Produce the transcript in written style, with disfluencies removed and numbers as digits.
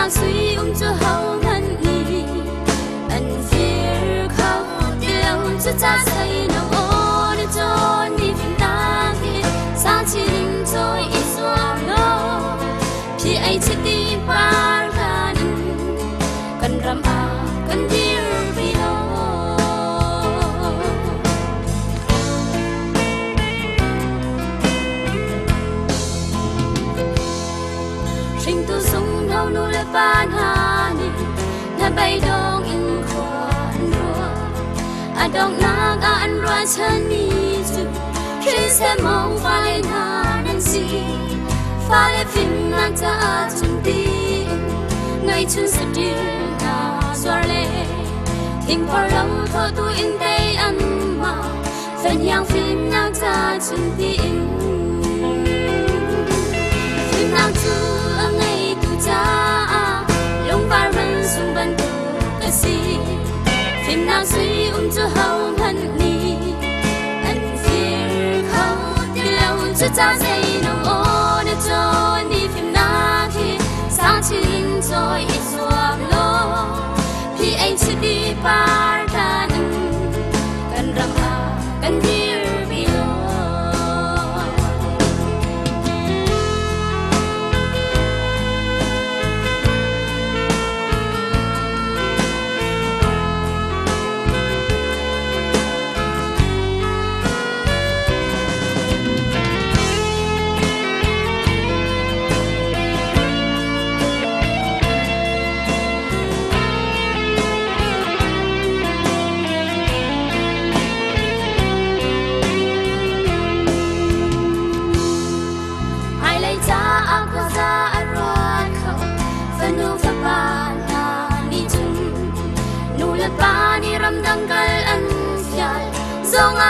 nào suy cho hậu ngân nhì ân phía khâu điều cho cha say nào ô để cho đi phim ta khi sáng chín rồi ít xóa lo khi ấy chỉ đi par cần ram cần điều vì lo sinh tu sung đâu nu le ban hà ni na bay dong in khoan ro adong na ga an ra chan ni chu khi se mong vai na nan si fa le phim na ta chun ti ngày chun se dir na soar le thing por lâu tho tu in day an ma fen yang phim na ta chun ti phim na tu ngày tu cha long ba ren sung ban tu ka si phim na suy cho hậu hân ni anh phiền khâu đi lâu cho cha dây nào ô để cho đi phim na khi sáng chín rồi ít xoang lo khi anh chỉ đi par đàn cần ram cần dir vì Pani ram dangkal an fial zonga